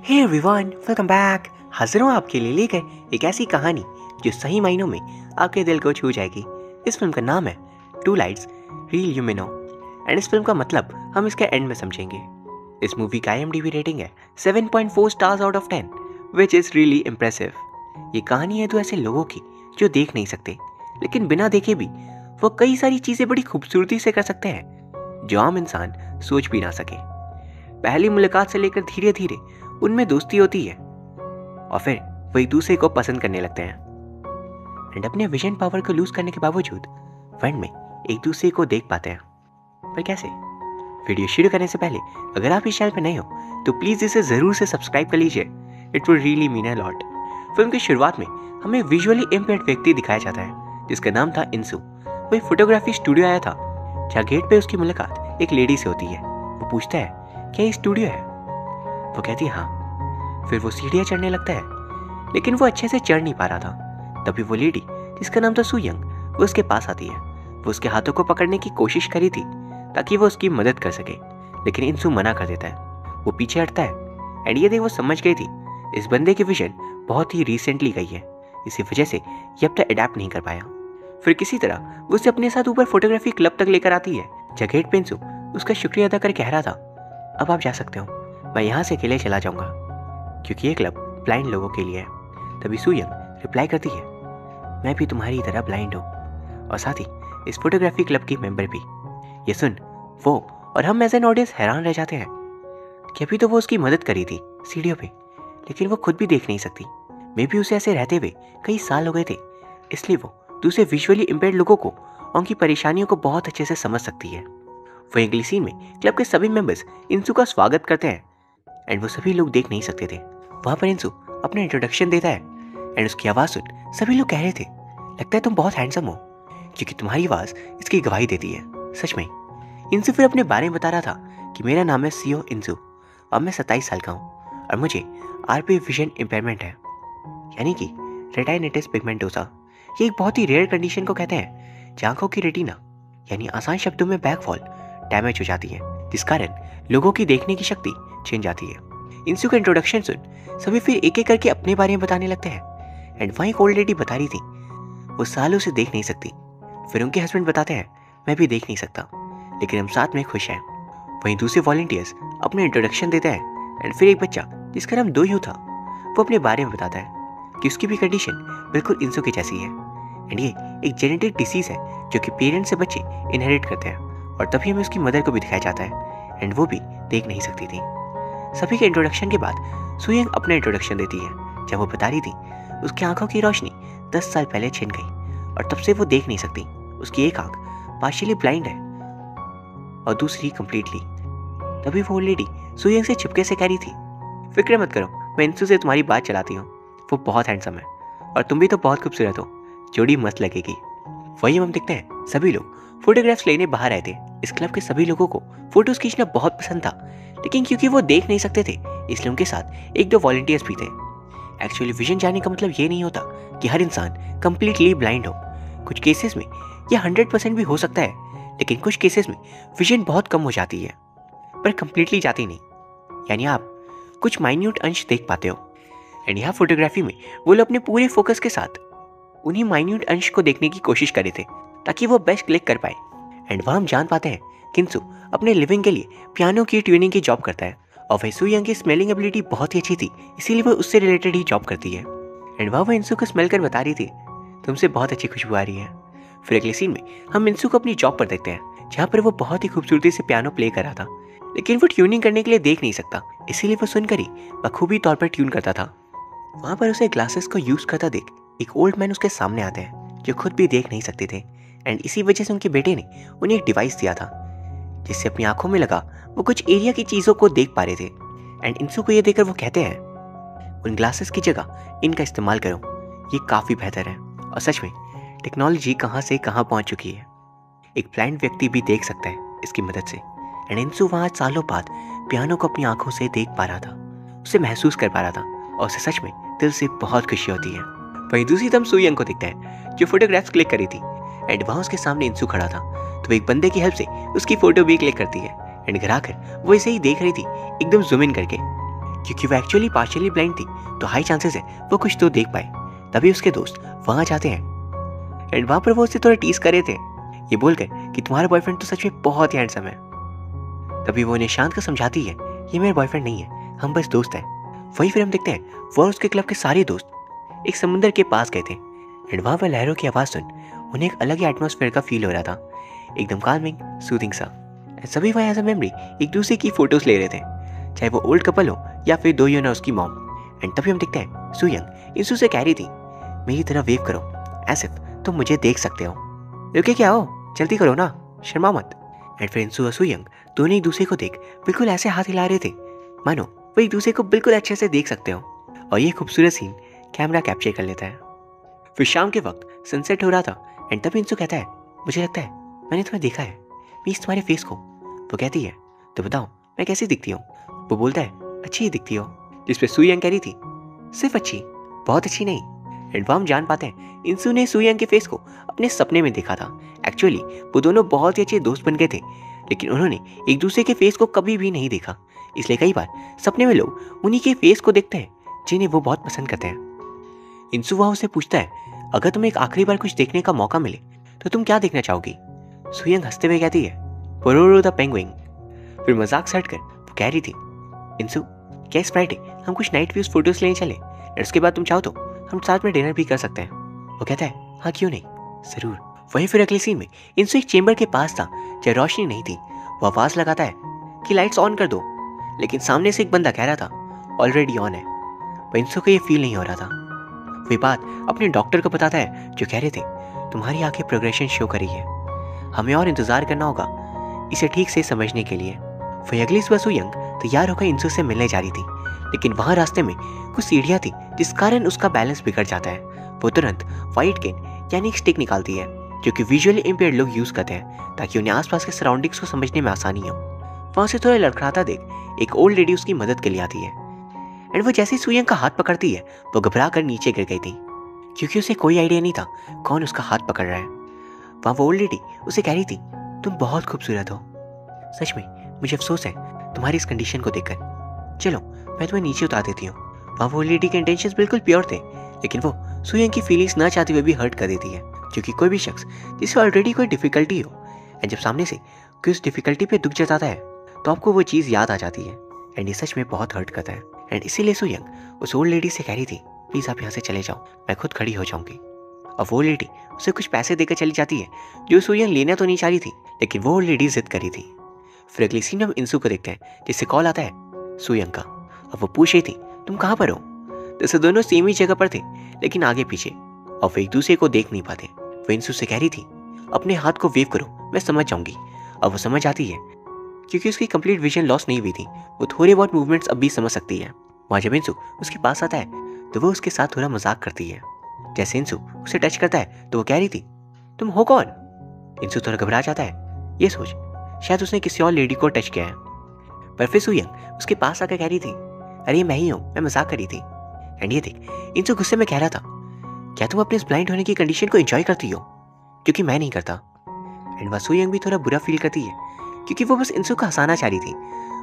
Hey everyone, welcome back. हाजिर हूँ आपके लिए लेकर एक ऐसी कहानी जो सही मायनों में आपके दिल को छू जाएगी। इस फिल्म का नाम है two lights reel you may know, and इस फिल्म का मतलब हम इसके एंड में समझेंगे। इस मूवी का IMDb रेटिंग है 7.4 stars out of 10, which is really impressive. ये कहानी है दो ऐसे लोगों की जो देख नहीं सकते, लेकिन बिना देखे भी वो कई सारी चीज़ें बड़ी खूबसूरती से कर सकते हैं जो आम इंसान सोच भी ना सके। पहली मुलाकात से लेकर धीरे धीरे उनमें दोस्ती होती है और फिर वो एक दूसरे को पसंद करने लगते हैं, एंड अपने विजन पावर को लूज करने के बावजूद फ्रेंड में एक दूसरे को देख पाते हैं। पर कैसे? वीडियो शुरू करने से पहले अगर आप इस चैनल पर नए हो तो प्लीज इसे जरूर से सब्सक्राइब कर लीजिए। It will really mean a lot. Film की शुरुआत में हमें विजुअली इम्पेयर्ड व्यक्ति दिखाया जाता है जिसका नाम था इंसू। वो एक फोटोग्राफी स्टूडियो आया था जहाँ गेट पे उसकी मुलाकात एक लेडी से होती है। वो पूछता है क्या ये स्टूडियो है? वो कहती है हाँ। फिर वो सीढ़ियाँ चढ़ने लगता है, लेकिन वो अच्छे से चढ़ नहीं पा रहा था। तभी वो लेडी जिसका नाम था सुयंग वो उसके पास आती है। वो उसके हाथों को पकड़ने की कोशिश करी थी ताकि वो उसकी मदद कर सके, लेकिन इंसू मना कर देता है। वो पीछे हटता है एंड ये देख वो समझ गई थी इस बंदे की विजन बहुत ही रिसेंटली गई है, इसी वजह से ये अब तक अडेप्ट नहीं कर पाया। फिर किसी तरह वो उसे अपने साथ ऊपर फोटोग्राफी क्लब तक लेकर आती है। जगह पे इंसू उसका शुक्रिया अदा कर कह रहा था अब आप जा सकते हो, मैं यहाँ से अकेले चला जाऊंगा क्योंकि ये क्लब ब्लाइंड लोगों के लिए है। तभी सुयंग रिप्लाई करती है मैं भी तुम्हारी तरह ब्लाइंड हूँ और साथ ही इस फोटोग्राफी क्लब की मेंबर भी। ये सुन वो और हम एज एन ऑडियंस हैरान रह जाते हैं कि अभी तो वो उसकी मदद करी थी सीढ़ियों पे, लेकिन वो खुद भी देख नहीं सकती। मे भी उसे ऐसे रहते हुए कई साल हो गए थे, इसलिए वो दूसरे विजुअली इम्पेयर्ड लोगों को उनकी परेशानियों को बहुत अच्छे से समझ सकती है। वो अगली सीन में क्लब के सभी मेंबर्स इंसू का स्वागत करते हैं एंड वो सभी लोग देख नहीं सकते थे। वहाँ पर इंसू अपना इंट्रोडक्शन देता है एंड उसकी आवाज़ सुन सभी लोग कह रहे थे लगता है तुम बहुत हैंडसम हो क्योंकि तुम्हारी आवाज़ इसकी गवाही देती है। सच में इंसू फिर अपने बारे में बता रहा था कि मेरा नाम है सीओ इंसू और मैं 27 साल का हूँ और मुझे RP विजन इम्पेयरमेंट है, यानी कि रेटिनाइटिस पिगमेंटोसा। ये एक बहुत ही रेयर कंडीशन को कहते हैं जहाँ आंखों की रेटिना यानी आसान शब्दों में बैकफॉल डैमेज हो जाती है, जिस कारण लोगों की देखने की शक्ति छिन जाती है। इंसू का इंट्रोडक्शन सुन सभी फिर एक एक करके अपने बारे में बताने लगते हैं एंड वहीं एक ओल्ड लेडी बता रही थी वो सालों से देख नहीं सकती। फिर उनके हस्बैंड बताते हैं मैं भी देख नहीं सकता, लेकिन हम साथ में खुश हैं। वहीं दूसरे वॉलंटियर्स अपने इंट्रोडक्शन देते हैं एंड फिर एक बच्चा जिसका नाम दोयू था वो अपने बारे में बताता है कि उसकी भी कंडीशन बिल्कुल इंसू की जैसी है एंड ये एक जेनेटिक डिसीज है जो कि पेरेंट्स से बच्चे इनहेरिट करते हैं। और तभी हमें उसकी मदर को भी दिखाया जाता है एंड वो भी देख नहीं सकती थी। सभी के इंट्रोडक्शन के बाद सुयंग अपना इंट्रोडक्शन देती है जब वो बता रही थी उसकी आंखों की रोशनी 10 साल पहले छिन गई और तब से वो देख नहीं सकती। उसकी एक आंख पार्शियली ब्लाइंड है और दूसरी कंप्लीटली। तभी वो लेडी सुयंग से चुपके से कह रही थी फिक्र मत करो, मैं इंसू से तुम्हारी बात चलाती हूँ, वो बहुत हैंडसम है और तुम भी तो बहुत खूबसूरत हो, जोड़ी मस्त लगेगी। वही हम देखते हैं सभी लोग फोटोग्राफ्स लेने बाहर आए थे। इस क्लब के सभी लोगों को फोटोज खींचना बहुत पसंद था, लेकिन क्योंकि वो देख नहीं सकते थे इसलिए उनके साथ एक दो वॉलंटियर्स भी थे। एक्चुअली विजन जाने का मतलब ये नहीं होता कि हर इंसान कंप्लीटली ब्लाइंड हो। कुछ केसेस में यह 100% भी हो सकता है, लेकिन कुछ केसेस में विजन बहुत कम हो जाती है पर कंप्लीटली जाती नहीं, यानी आप कुछ माइन्यूट अंश देख पाते हो। एंड यहाँ फोटोग्राफी में वो लोग अपने पूरे फोकस के साथ उन्हीं माइन्यूट अंश को देखने की कोशिश कर रहे थे ताकि वो बेस्ट क्लिक कर पाए। एंड वहाँ हम जान पाते हैं कि इंसू अपने लिविंग के लिए पियानो की ट्यूनिंग की जॉब करता है और वह सुयंग की स्मेलिंग एबिलिटी बहुत ही अच्छी थी, इसीलिए वो उससे रिलेटेड ही जॉब करती है। एंड वह इंसू को स्मेल कर बता रही थी तुमसे बहुत अच्छी खुशबू आ रही है। फिर अगले सीन में हम इंसू को अपनी जॉब पर देखते हैं जहाँ पर वो बहुत ही खूबसूरती से पियानो प्ले कर रहा था, लेकिन वो ट्यूनिंग करने के लिए देख नहीं सकता, इसीलिए वो सुनकर ही बखूबी तौर पर ट्यून करता था। वहाँ पर उसे ग्लासेस को यूज करता देख एक ओल्ड मैन उसके सामने आते हैं जो खुद भी देख नहीं सकते थे एंड इसी वजह से उनके बेटे ने उन्हें एक डिवाइस दिया था जिससे अपनी आंखों में लगा वो कुछ एरिया की चीज़ों को देख पा रहे थे। एंड इंसू को ये देखकर वो कहते हैं उन ग्लासेस की जगह इनका इस्तेमाल करो, ये काफ़ी बेहतर है। और सच में टेक्नोलॉजी कहाँ से कहाँ पहुँच चुकी है, एक ब्लाइंड व्यक्ति भी देख सकता है इसकी मदद से। एंड इंसू वहाँ सालों बाद पियानो को अपनी आंखों से देख पा रहा था, उसे महसूस कर पा रहा था और उसे सच में दिल से बहुत खुशी होती है। वहीं दूसरी तरफ सुयंग को दिखता है जो फोटोग्राफ्स क्लिक करी थी एंड वहाँ उसके सामने इंसू खड़ा था, तो एक बंदे की हेल्प से उसकी फोटो भी क्लिक करती है एंड घर आकर वो इसे ही देख रही थी एकदम जूम इन करके। क्योंकि वो एक्चुअली पार्शियली ब्लाइंड थी, तो हाई चांसेस है वो कुछ तो देख पाए। तभी उसके दोस्त वहाँ जाते हैं एंड वहाँ पर वो उससे थोड़ा टीज कर रहे थे, ये बोलकर कि तुम्हारा बॉयफ्रेंड तो सच में बहुत ही हैंडसम है। तभी वो उन्हें शांत कर समझाती है, ये मेरा बॉयफ्रेंड नहीं है, हम बस दोस्त हैं। वही फिर हम देखते हैं वो और उसके क्लब के सारे दोस्त एक समुद्र के पास गए थे एंड वहाँ पर लहरों की आवाज़ सुन उन्हें एक अलग ही एटमॉस्फेयर का फील हो रहा था, एकदम काल्मिंग सूदिंग सा। सभी वहाँ एज अ मेमोरी एक दूसरे की फोटोज ले रहे थे, चाहे वो ओल्ड कपल हो या फिर दो ना उसकी मॉम। एंड तभी हम देखते हैं सुयंग इंसू से कह रही थी, मेरी तरह वेव करो एज इफ तुम मुझे देख सकते हो। रुके क्या हो, जल्दी करो ना, शर्मा मत। एंड फिर इंसू और सुयंग दोनों एक दूसरे को देख बिल्कुल ऐसे हाथ हिला रहे थे मानो वो एक दूसरे को बिल्कुल अच्छे से देख सकते हो, और ये खूबसूरत सीन कैमरा कैप्चर कर लेता है। फिर शाम के वक्त सनसेट हो रहा था एंड तभी इंसू कहता है, मुझे लगता है मैंने तुम्हें देखा है, मीन्स तुम्हारे फेस को। वो कहती है, तो बताओ मैं कैसी दिखती हूँ। वो बोलता है, अच्छी ही दिखती हो। जिस पे सुयंग कह रही थी, सिर्फ अच्छी, बहुत अच्छी नहीं। एंड हम जान पाते हैं इंसू ने सुयंग के फेस को अपने सपने में देखा था। एक्चुअली वो दोनों बहुत ही अच्छे दोस्त बन गए थे, लेकिन उन्होंने एक दूसरे के फेस को कभी भी नहीं देखा, इसलिए कई बार सपने में लोग उन्हीं के फेस को देखते हैं जिन्हें वो बहुत पसंद करते हैं। इंसू वहाँ उससे पूछता है, अगर तुम्हें एक आखिरी बार कुछ देखने का मौका मिले तो तुम क्या देखना चाहोगी। सुयंग हंसते हुए कहती है, पोरोरो द पेंगुइन। फिर मजाक से हटकर वो कह रही थी, इंसू क्या इस फ्राइडे हम कुछ नाइट व्यूज फोटोज लेने चले, और उसके बाद तुम चाहो तो हम साथ में डिनर भी कर सकते हैं। वो कहता है, हाँ क्यों नहीं, जरूर। वहीं फिर अगले सीन में इंसू एक चेंबर के पास था जहाँ रोशनी नहीं थी। वो आवाज लगाता है कि लाइट्स ऑन कर दो, लेकिन सामने से एक बंदा कह रहा था ऑलरेडी ऑन है। पर इंसू को ये फील नहीं हो रहा था। वही बात अपने डॉक्टर को बताता है जो कह रहे थे, तुम्हारी आंखें प्रोग्रेशन शो कर रही है, हमें और इंतजार करना होगा इसे ठीक से समझने के लिए। वही अगली सुबह सुयंग तैयार होकर इंसू से मिलने जा रही थी, लेकिन वहां रास्ते में कुछ सीढ़ियां थी जिस कारण उसका बैलेंस बिगड़ जाता है। वो तुरंत व्हाइट केन यानी एक स्टिक निकालती है जो कि विजुअली इम्पेयर्ड लोग यूज करते हैं ताकि उन्हें आसपास के सराउंडिंग्स को समझने में आसानी हो। वहां से थोड़ा लड़खड़ाता देख एक ओल्ड लेडी उसकी मदद के लिए आती है एंड वो जैसे ही सुयंग का हाथ पकड़ती है वो घबरा कर नीचे गिर गई थी, क्योंकि उसे कोई आइडिया नहीं था कौन उसका हाथ पकड़ रहा है। वहाँ वो ओल्ड लेडी उसे कह रही थी, तुम बहुत खूबसूरत हो, सच में मुझे अफसोस है तुम्हारी इस कंडीशन को देखकर, चलो मैं तुम्हें नीचे उतार देती हूँ। वहाँ वो लेडी के इंटेंशंस बिल्कुल प्योर थे, लेकिन वो सुयंग की फीलिंग्स ना चाहते हुए भी हर्ट कर देती है, क्योंकि कोई भी शख्स जिसे ऑलरेडी कोई डिफिकल्टी हो एंड जब सामने से कोई उस डिफिकल्टी पे दुख जताता है तो आपको वो चीज़ याद आ जाती है एंड ये सच में बहुत हर्ट करता है। एंड इसीलिए सुयंग उस ओल्ड लेडी से कह रही थी, प्लीज़ आप यहाँ से चले जाओ, मैं खुद खड़ी हो जाऊंगी। और वो लेडी उसे कुछ पैसे देकर चली जाती है जो सुयंग लेना तो नहीं चाह रही थी, लेकिन वो लेडी जिद करी थी। फिर अगली सीन हम इंसू को देखते हैं जिससे कॉल आता है सुयंग का, और वो पूछ रही थी, तुम कहाँ पर हो। जैसे दोनों सेम ही जगह पर थे लेकिन आगे पीछे, और वो एक दूसरे को देख नहीं पाते। वो इंसू से कह रही थी, अपने हाथ को वेव करो, मैं समझ जाऊंगी। और वो समझ आती है क्योंकि उसकी कंप्लीट विजन लॉस नहीं हुई थी, वो थोड़े बहुत मूवमेंट्स अब भी समझ सकती है। वहाँ जब इंसू उसके पास आता है तो वो उसके साथ थोड़ा मजाक करती है। जैसे इंसू उसे टच करता है तो वो कह रही थी, तुम हो कौन। इंसू थोड़ा घबरा जाता है, ये सोच शायद उसने किसी और लेडी को टच किया है। पर फिर सुयंग उसके पास आकर कह रही थी, अरे मैं ही हूँ, मैं मजाक कर रही थी। एंड ये देख इंसू गुस्से में कह रहा था, क्या तुम अपने इस ब्लाइंड होने की कंडीशन को एंजॉय करती हो, क्योंकि मैं नहीं करता। एंड वह सुयंग भी थोड़ा बुरा फील करती है क्योंकि वो बस इंसू को हंसाना चाह रही थी,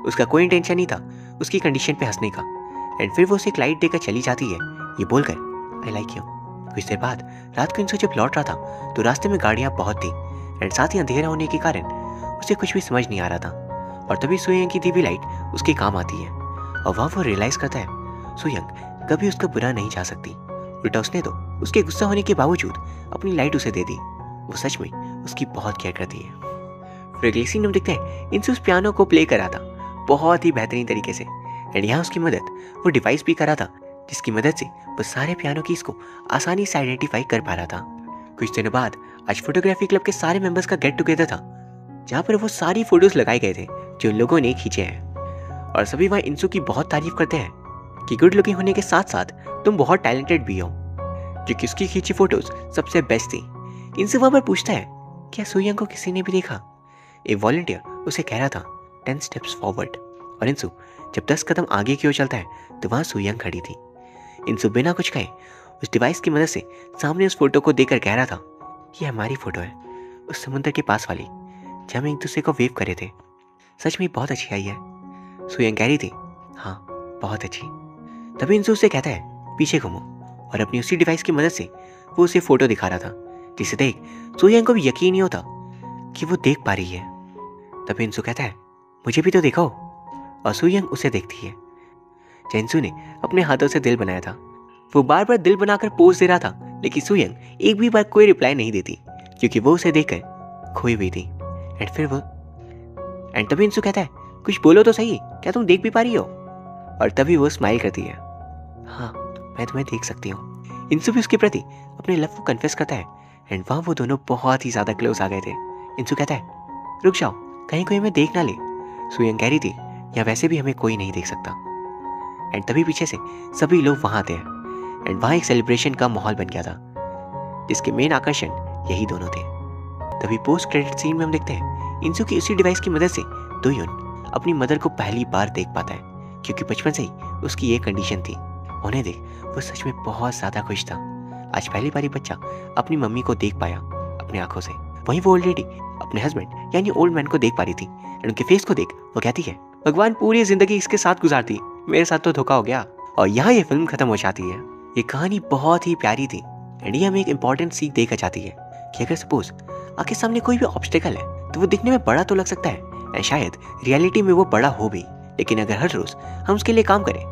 उसका कोई इंटेंशन नहीं था उसकी कंडीशन पे हंसने का। एंड फिर वो उसे एक लाइट देकर चली जाती है, ये बोलकर आई लाइक यू। कुछ देर बाद रात को इंसू जब लौट रहा था तो रास्ते में गाड़ियाँ बहुत थी एंड साथ ही अंधेरा होने के कारण उसे कुछ भी समझ नहीं आ रहा था। और तभी सुयंग की दी हुई लाइट उसके काम आती है और वहाँ वो रियलाइज करता है सुयंग कभी उसका बुरा नहीं चाह सकती, उल्टा उसने तो उसके गुस्सा होने के बावजूद अपनी लाइट उसे दे दी। वो सच में उसकी बहुत केयर करती है। फिर अगले सीन में देखते हैं इंसू उस पियानो को प्ले करा था बहुत ही बेहतरीन तरीके से, एंड यहाँ उसकी मदद वो डिवाइस भी करा था जिसकी मदद से वो सारे पियानो कीज को आसानी से आइडेंटिफाई कर पा रहा था। कुछ दिनों बाद आज फोटोग्राफी क्लब के सारे मेंबर्स का गेट टुगेदर था जहाँ पर वो सारी फोटोज लगाए गए थे जो लोगों ने खींचे हैं, और सभी वहाँ इंसू की बहुत तारीफ करते हैं कि गुड लुकिंग होने के साथ साथ तुम बहुत टैलेंटेड भी हो, जो कि उसकी खींची फोटोज सबसे बेस्ट थी। इंसू वहाँ पर पूछता है, क्या सुयंग को किसी ने भी देखा। एक वॉलंटियर उसे कह रहा था 10 स्टेप्स फॉरवर्ड, और इंसू जब 10 कदम आगे की ओर चलता है तो वहाँ सुयंग खड़ी थी। इंसू बिना कुछ कहे उस डिवाइस की मदद से सामने उस फोटो को देखकर कह रहा था, ये हमारी फोटो है, उस समुद्र के पास वाली जहाँ हम एक दूसरे को वेव करे थे, सच में बहुत अच्छी आई है। सुयंग कह रही थी, हाँ बहुत अच्छी। तभी इंसू उससे कहता है पीछे घूमो, और अपनी उसी डिवाइस की मदद से वो उसे फोटो दिखा रहा था, जिसे देख सुयंग को भी यकीन नहीं होता कि वो देख पा रही है। तभी इंसू कहता है मुझे भी तो देखो, और सुयंग उसे देखती है। जेंसू ने अपने हाथों से दिल बनाया था। वो बार बार दिल बनाकर पोज दे रहा था, लेकिन सुयंग एक भी बार कोई रिप्लाई नहीं देती, क्योंकि वो उसे देखकर खोई हुई थी। एंड तभी इंसू कहता है कुछ बोलो तो सही, क्या तुम देख भी पा रही हो? और तभी वो स्माइल करती है, हाँ मैं तुम्हें देख सकती हूँ। इंसू भी उसके प्रति अपने लव को कन्फेस करता है, एंड वहाँ वो दोनों बहुत ही ज्यादा क्लोज आ गए थे। इंसू कहता है रुक जाओ, कहीं कोई हमें देख ना ले। सुयंग कह रही थी या वैसे भी हमें कोई नहीं देख सकता। एंड तभी पीछे से सभी लोग वहाँ आते हैं, एंड वहाँ एक सेलिब्रेशन का माहौल बन गया था, जिसके मेन आकर्षण यही दोनों थे। तभी पोस्ट क्रेडिट सीन में हम देखते हैं इंसू की उसी डिवाइस की मदद से दोयुन अपनी मदर को पहली बार देख पाता है, क्योंकि बचपन से ही उसकी ये कंडीशन थी। उन्हें देख वो सच में बहुत ज्यादा खुश था। आज पहली बार बच्चा अपनी मम्मी को देख पाया अपनी आंखों से। वहीं वो ऑलरेडी अपने हस्बैंड यानी ओल्ड मैन को देख पा रही थी, एंड उनके फेस को देख वो कहती है भगवान पूरी जिंदगी इसके साथ गुजारती, मेरे साथ तो धोखा हो गया। और यहाँ ये फिल्म खत्म हो जाती है। ये कहानी बहुत ही प्यारी थी, एंड ये हमें एक इंपॉर्टेंट सीख देकर जाती है कि अगर सपोज आपके सामने कोई भी ऑब्स्टेकल है तो वो दिखने में बड़ा तो लग सकता है, एंड शायद रियलिटी में वो बड़ा हो भी, लेकिन अगर हर रोज हम उसके लिए काम करें,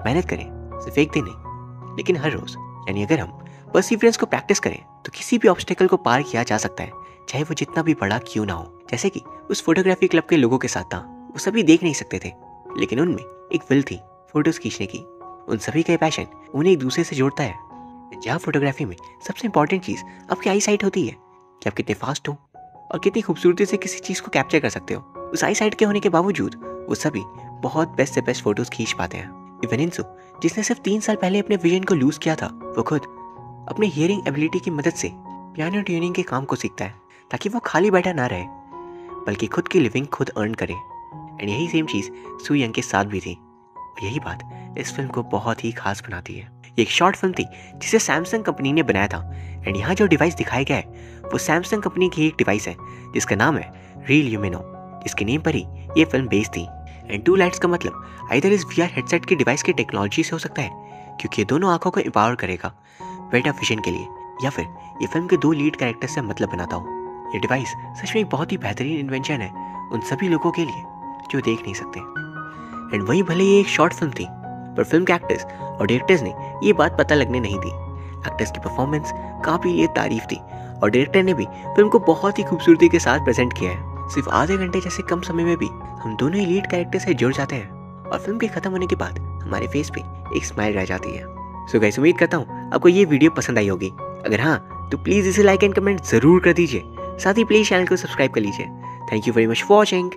मेहनत करें, सिर्फ एक दिन नहीं लेकिन हर रोज, यानी अगर हम परसिवरेंस को प्रैक्टिस करें तो किसी भी ऑब्स्टेकल को पार किया जा सकता है, चाहे वो जितना भी बड़ा क्यों ना हो। जैसे कि उस फोटोग्राफी क्लब के लोगों के साथ था, वो सभी देख नहीं सकते थे, लेकिन उनमें एक विल थी फोटोज खींचने की। उन सभी का पैशन उन्हें एक दूसरे से जोड़ता है। जहाँ फोटोग्राफी में सबसे इंपॉर्टेंट चीज आपकी आई साइट होती है, कि आप कितने फास्ट हो और कितनी खूबसूरती से किसी चीज को कैप्चर कर सकते हो। उस आई साइट के होने के बावजूद वो सभी बहुत बेस्ट से बेस्ट फोटोज खींच पाते हैं। इवन इंसू, जिसने सिर्फ 3 साल पहले अपने विजन को लूज किया था, वो खुद अपने हियरिंग एबिलिटी की मदद से पियानो ट्यूनिंग के काम को सीखता है, ताकि वो खाली बैठा ना रहे बल्कि खुद की लिविंग खुद अर्न करे। एंड यही सेम चीज सुयंग के साथ भी थी। और यही बात इस फिल्म को बहुत ही खास बनाती है। ये एक शॉर्ट फिल्म थी जिसे सैमसंग कंपनी ने बनाया था, एंड यहाँ जो डिवाइस दिखाया गया है वो सैमसंग कंपनी की एक डिवाइस है जिसका नाम है रियल यूमिनो, जिसके नेम पर ही ये फिल्म बेस्ड थी। एंड 2 लाइट्स का मतलब आइदर इस VR हेडसेट की डिवाइस की टेक्नोलॉजी से हो सकता है, क्योंकि ये दोनों आंखों को एम्पावर करेगा बेटर विजन के लिए, या फिर ये फिल्म के 2 लीड कैरेक्टर से मतलब बनाता हो। ये डिवाइस सच में एक बहुत ही बेहतरीन इन्वेंशन है उन सभी लोगों के लिए जो देख नहीं सकते। एंड वही भले ये एक शॉर्ट फिल्म थी, पर फिल्म के एक्टर्स और डायरेक्टर्स ने ये बात पता लगने नहीं दी। एक्टर्स की परफॉर्मेंस काफ़ी लिए तारीफ थी, और डायरेक्टर ने भी फिल्म को बहुत ही खूबसूरती के साथ प्रेजेंट किया है। सिर्फ आधे घंटे जैसे कम समय में भी हम दोनों ही लीड कैरेक्टर से जुड़ जाते हैं, और फिल्म के खत्म होने के बाद हमारे फेस पे एक स्माइल रह जाती है। सो गाइस, उम्मीद करता हूँ आपको ये वीडियो पसंद आई होगी। अगर हाँ तो प्लीज़ इसे लाइक एंड कमेंट जरूर कर दीजिए। साथ ही प्लीज़ चैनल को सब्सक्राइब कर लीजिए। Thank you very much for watching.